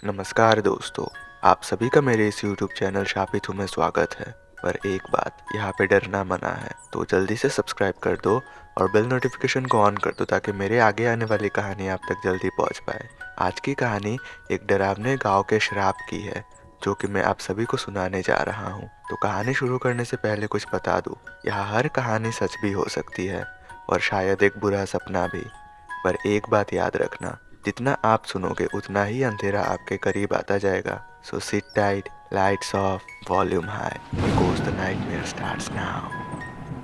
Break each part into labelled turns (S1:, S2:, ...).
S1: नमस्कार दोस्तों, आप सभी का मेरे इस YouTube चैनल शापित हूँ में स्वागत है। पर एक बात, यहाँ पे डरना मना है, तो जल्दी से सब्सक्राइब कर दो और बेल नोटिफिकेशन को ऑन कर दो ताकि मेरे आगे आने वाली कहानी आप तक जल्दी पहुँच पाए। आज की कहानी एक डरावने गांव के श्राप की है, जो कि मैं आप सभी को सुनाने जा रहा हूँ। तो कहानी शुरू करने से पहले कुछ बता दूँ, यहाँ हर कहानी सच भी हो सकती है और शायद एक बुरा सपना भी। पर एक बात याद रखना, जितना आप सुनोगे उतना ही अंधेरा आपके करीब आता जाएगा। So sit tight, lights off, volume high, because the nightmare starts now.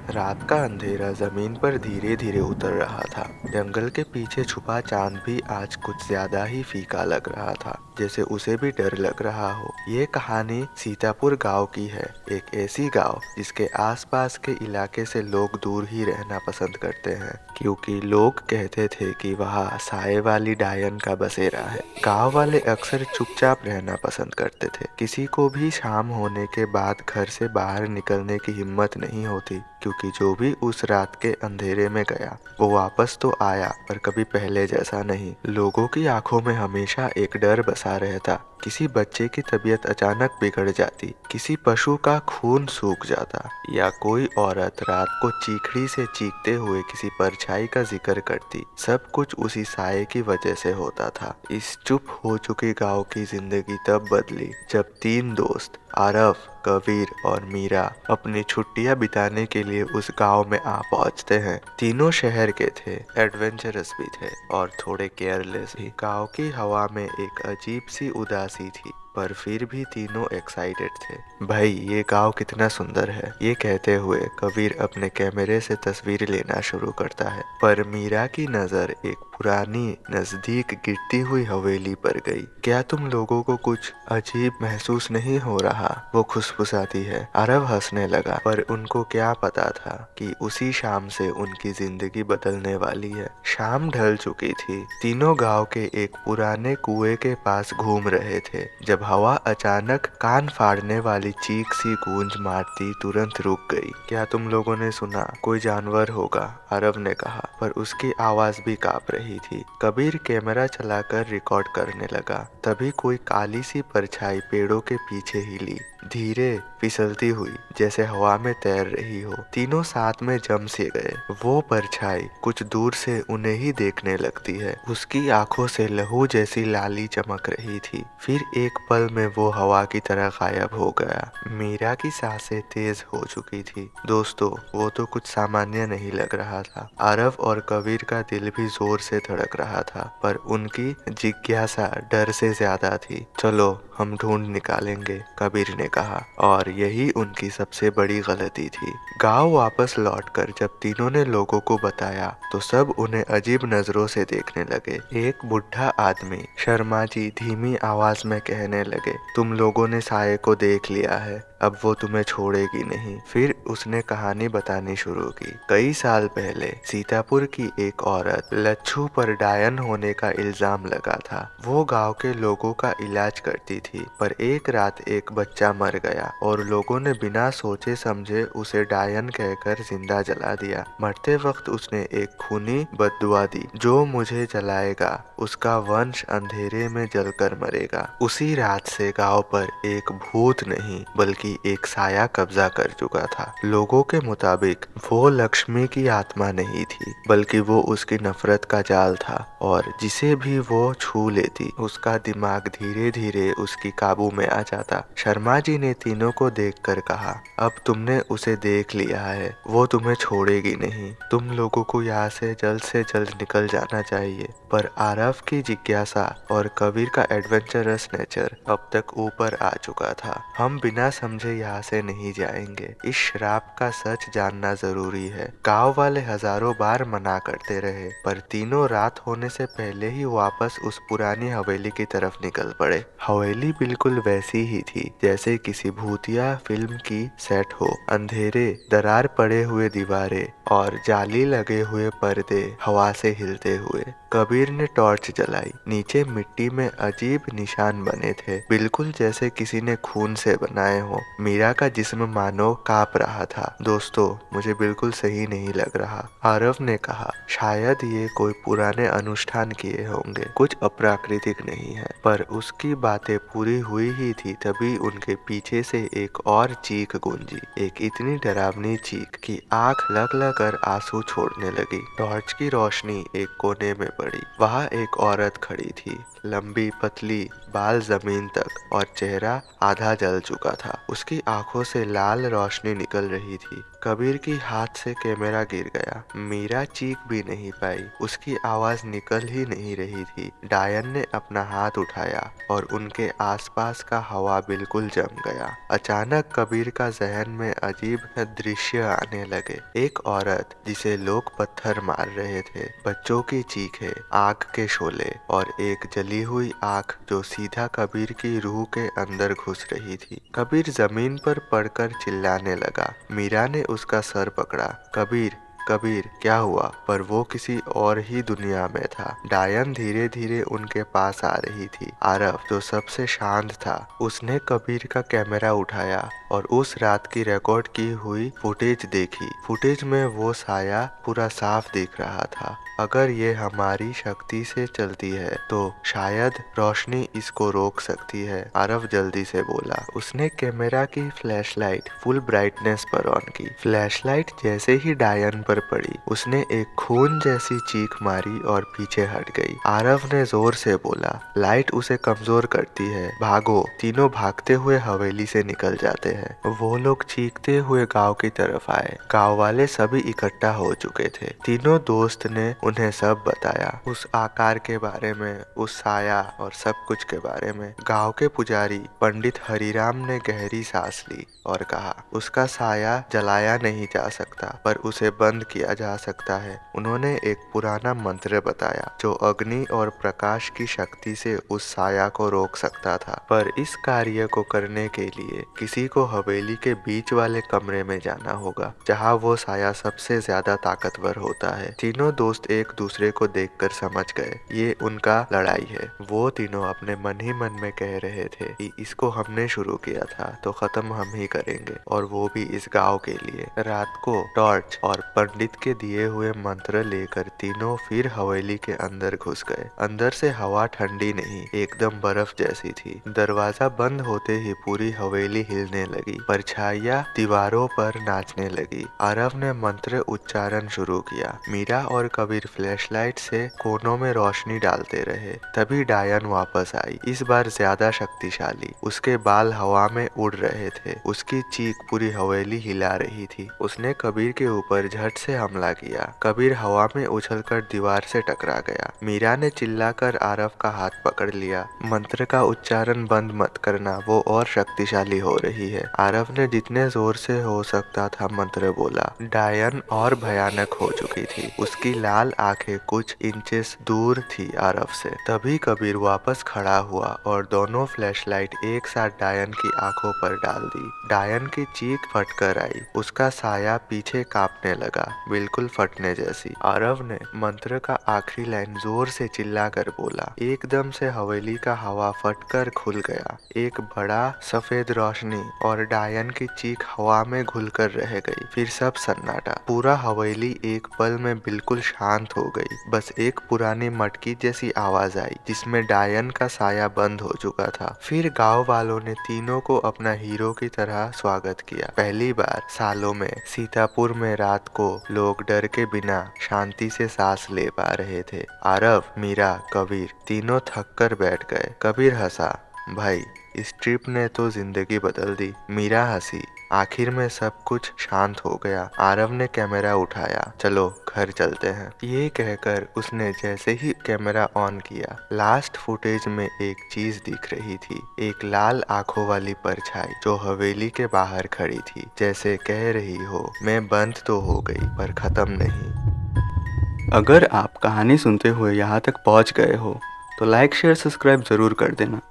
S1: रात का अंधेरा जमीन पर धीरे धीरे उतर रहा था। जंगल के पीछे छुपा चांद भी आज कुछ ज्यादा ही फीका लग रहा था, जैसे उसे भी डर लग रहा हो। ये कहानी सीतापुर गांव की है, एक ऐसी गांव जिसके आसपास के इलाके से लोग दूर ही रहना पसंद करते हैं, क्योंकि लोग कहते थे कि वहाँ साए वाली डायन का बसेरा है। गांव वाले अक्सर चुपचाप रहना पसंद करते थे। किसी को भी शाम होने के बाद घर से बाहर निकलने की हिम्मत नहीं होती, क्योंकि जो भी उस रात के अंधेरे में गया वो वापस तो आया, पर कभी पहले जैसा नहीं। लोगों की आंखों में हमेशा एक डर बसा रहता, किसी बच्चे की तबीयत अचानक बिगड़ जाती, किसी पशु का खून सूख जाता, या कोई औरत रात को चीखड़ी से चीखते हुए किसी परछाई का जिक्र करती। सब कुछ उसी साये की वजह से होता था। इस चुप हो चुकी गांव की जिंदगी तब बदली जब तीन दोस्त आरव, कबीर और मीरा अपनी छुट्टियां बिताने के लिए उस गांव में आ पहुंचते हैं। तीनों शहर के थे, एडवेंचरस भी थे और थोड़े केयरलेस भी। गांव की हवा में एक अजीब सी उदासी थी, पर फिर भी तीनों एक्साइटेड थे। भाई, ये गांव कितना सुंदर है, ये कहते हुए कबीर अपने कैमरे से तस्वीर लेना शुरू करता है। पर मीरा की नजर एक पुरानी नजदीक गिरती हुई हवेली पर गई। क्या तुम लोगों को कुछ अजीब महसूस नहीं हो रहा? वो खुसफुसाती है। आरव हंसने लगा, पर उनको क्या पता था कि उसी शाम से उनकी जिंदगी बदलने वाली है। शाम ढल चुकी थी। तीनों गांव के एक पुराने कुएं के पास घूम रहे थे जब हवा अचानक कान फाड़ने वाली चीख सी गूंज मारती तुरंत रुक गई। क्या तुम लोगों ने सुना? कोई जानवर होगा, आरव ने कहा, पर उसकी आवाज भी कांप रही थी। कबीर कैमरा चलाकर रिकॉर्ड करने लगा। तभी कोई काली सी परछाई पेड़ों के पीछे हिली, धीरे फिसलती हुई, जैसे हवा में तैर रही हो। तीनों साथ में जम से गए। वो परछाई कुछ दूर से उन्हें ही देखने लगती है। उसकी आंखों से लहू जैसी लाली चमक रही थी। फिर एक पल में वो हवा की तरह गायब हो गया। मीरा की सांसें तेज हो चुकी थी। दोस्तों, वो तो कुछ सामान्य नहीं लग रहा था। आरव और कबीर का दिल भी जोर से धड़क रहा था, पर उनकी जिज्ञासा डर से ज्यादा थी। चलो, हम ढूंढ निकालेंगे, कबीर ने कहा, और यही उनकी सबसे बड़ी गलती थी। गांव वापस लौटकर जब तीनों ने लोगों को बताया तो सब उन्हें अजीब नजरों से देखने लगे। एक बुढ़ा आदमी शर्मा जी धीमी आवाज में कहने लगे, तुम लोगों ने साये को देख लिया है, अब वो तुम्हें छोड़ेगी नहीं। फिर उसने कहानी बतानी शुरू की। कई साल पहले सीतापुर की एक औरत लच्छू पर डायन होने का इल्जाम लगा था। वो गांव के लोगों का इलाज करती थी, पर एक रात एक बच्चा मर गया और लोगों ने बिना सोचे समझे उसे डायन कहकर जिंदा जला दिया। मरते वक्त उसने एक खूनी बद्दुआ दी, जो मुझे जलाएगा उसका वंश अंधेरे में जलकर मरेगा। उसी रात से गांव पर एक भूत नहीं बल्कि एक साया कब्जा कर चुका था। लोगों के मुताबिक वो लक्ष्मी की आत्मा नहीं थी, बल्कि वो उसकी नफरत का जाल था, और जिसे भी वो छू लेती उसका दिमाग धीरे धीरे उसकी काबू में आ जाता। शर्मा जी ने तीनों को देखकर कहा, अब तुमने उसे देख लिया है, वो तुम्हें छोड़ेगी नहीं। तुम लोगों को यहाँ से जल्द निकल जाना चाहिए। पर आरव की जिज्ञासा और कबीर का एडवेंचरस नेचर अब तक ऊपर आ चुका था। हम बिना समझे यहाँ से नहीं जाएंगे। इस श्राप का सच जानना जरूरी है। गांव वाले हजारों बार मना करते रहे, पर तीनों रात होने से पहले ही वापस उस पुरानी हवेली की तरफ निकल पड़े। हवेली बिल्कुल वैसी ही थी जैसे किसी भूतिया फिल्म की सेट हो। अंधेरे, दरार पड़े हुए दीवारें और जाली लगे हुए पर्दे हवा से हिलते हुए। कबीर ने टॉर्च जलाई। नीचे मिट्टी में अजीब निशान बने थे, बिल्कुल जैसे किसी ने खून से बनाए हो। मीरा का जिस्म मानो कांप रहा था। दोस्तों, मुझे बिल्कुल सही नहीं लग रहा, आरव ने कहा। शायद ये कोई पुराने अनुष्ठान किए होंगे, कुछ अप्राकृतिक नहीं है। पर उसकी बातें पूरी हुई ही थी तभी उनके पीछे से एक और चीख गूंजी, एक इतनी डरावनी चीख कि आंख लग लग कर आंसू छोड़ने लगी। टॉर्च की रोशनी एक कोने में पड़ी। वहाँ एक औरत खड़ी थी, लंबी पतली, बाल जमीन तक और चेहरा आधा जल चुका था। उसकी आंखों से लाल रोशनी निकल रही थी। कबीर की हाथ से कैमरा गिर गया। मीरा चीख भी नहीं पाई, उसकी आवाज निकल ही नहीं रही थी। डायन ने अपना हाथ उठाया और उनके आसपास का हवा बिल्कुल जम गया। अचानक कबीर का जहन में अजीब दृश्य आने लगे। एक औरत जिसे लोग पत्थर मार रहे थे, बच्चों की चीखें, आग के शोले और एक जली हुई आंख जो सीधा कबीर की रूह के अंदर घुस रही थी। कबीर जमीन पर पड़कर चिल्लाने लगा। मीरा ने उसका सर पकड़ा। कबीर, कबीर, क्या हुआ? पर वो किसी और ही दुनिया में था। डायन धीरे धीरे उनके पास आ रही थी। आरव, जो सबसे शांत था, उसने कबीर का कैमरा उठाया और उस रात की रिकॉर्ड की हुई फुटेज देखी। फुटेज में वो साया पूरा साफ दिख रहा था। अगर ये हमारी शक्ति से चलती है तो शायद रोशनी इसको रोक सकती है, आरव जल्दी से बोला। उसने कैमरा की फ्लैशलाइट फुल ब्राइटनेस पर ऑन की। फ्लैशलाइट जैसे ही डायन पर पड़ी, उसने एक खून जैसी चीख मारी और पीछे हट गई। आरव ने जोर से बोला, लाइट उसे कमजोर करती है, भागो। तीनों भागते हुए हवेली से निकल जाते हैं। वो लोग चीखते हुए गांव की तरफ आए। गांव वाले सभी इकट्ठा हो चुके थे। तीनों दोस्त ने उन्हें सब बताया, उस आकार के बारे में, उस साया और सब कुछ के बारे में। गांव के पुजारी पंडित हरिराम ने गहरी सांस ली और कहा, उसका साया जलाया नहीं जा सकता, पर उसे बंद किया जा सकता है। उन्होंने एक पुराना मंत्र बताया जो अग्नि और प्रकाश की शक्ति से उस साया को रोक सकता था। पर इस कार्य को करने के लिए किसी को हवेली के बीच वाले कमरे में जाना होगा, जहाँ वो साया सबसे ज्यादा ताकतवर होता है। तीनों दोस्त एक दूसरे को देखकर समझ गए ये उनका लड़ाई है। वो तीनों अपने मन ही मन में कह रहे थे कि इसको हमने शुरू किया था तो खत्म हम ही करेंगे, और वो भी इस गांव के लिए। रात को टॉर्च और पंडित के दिए हुए मंत्र लेकर तीनों फिर हवेली के अंदर घुस गए। अंदर से हवा ठंडी नहीं, एकदम बर्फ जैसी थी। दरवाजा बंद होते ही पूरी हवेली हिलने लगी। परछाइयां दीवारों पर नाचने लगी। आरव ने मंत्र उच्चारण शुरू किया। मीरा और कबीर फ्लैशलाइट से कोनों में रोशनी डालते रहे। तभी डायन वापस आई, इस बार ज्यादा शक्तिशाली। उसके बाल हवा में उड़ रहे थे। उसकी चीख पूरी हवेली हिला रही थी। उसने कबीर के ऊपर झट से हमला किया। कबीर हवा में उछलकर दीवार से टकरा गया। मीरा ने चिल्लाकर आरव का हाथ पकड़ लिया। मंत्र का उच्चारण बंद मत करना, वो और शक्तिशाली हो रही है। आरव ने जितने जोर से हो सकता था मंत्र बोला। डायन और भयानक हो चुकी थी। उसकी लाल आंखें कुछ इंचेस दूर थी आरव से। तभी कबीर वापस खड़ा हुआ और दोनों फ्लैशलाइट एक साथ डायन की आंखों पर डाल दी। डायन की चीख फटकर आई। उसका साया पीछे कांपने लगा, बिल्कुल फटने जैसी। आरव ने मंत्र का आखिरी लाइन जोर से चिल्लाकर बोला। एकदम से हवेली का हवा फटकर खुल गया। एक बड़ा सफेद रोशनी और डायन की चीख हवा में घुलकर रह गई। फिर सब सन्नाटा। पूरा हवेली एक पल में बिल्कुल शांत हो गई। बस एक पुरानी मटकी जैसी आवाज आई जिसमें डायन का साया बंद हो चुका था। फिर गांव वालों ने तीनों को अपना हीरो की तरह स्वागत किया। पहली बार सालों में सीतापुर में रात को लोग डर के बिना शांति से सांस ले पा रहे थे। आरव, मीरा, कबीर तीनों थक कर बैठ गए। कबीर हंसा, भाई इस ट्रिप ने तो जिंदगी बदल दी। मीरा हंसी। आखिर में सब कुछ शांत हो गया। आरव ने कैमरा उठाया, चलो घर चलते हैं। ये कहकर उसने जैसे ही कैमरा ऑन किया, लास्ट फुटेज में एक चीज दिख रही थी। एक लाल आंखों वाली परछाई जो हवेली के बाहर खड़ी थी, जैसे कह रही हो, मैं बंद तो हो गई पर खत्म नहीं।
S2: अगर आप कहानी सुनते हुए यहाँ तक पहुँच गए हो तो लाइक शेयर सब्सक्राइब ज़रूर कर देना,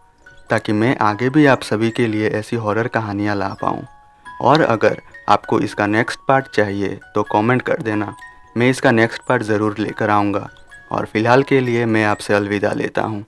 S2: ताकि मैं आगे भी आप सभी के लिए ऐसी हॉरर कहानियाँ ला पाऊँ। और अगर आपको इसका नेक्स्ट पार्ट चाहिए तो कमेंट कर देना, मैं इसका नेक्स्ट पार्ट ज़रूर लेकर आऊँगा। और फ़िलहाल के लिए मैं आपसे अलविदा लेता हूँ।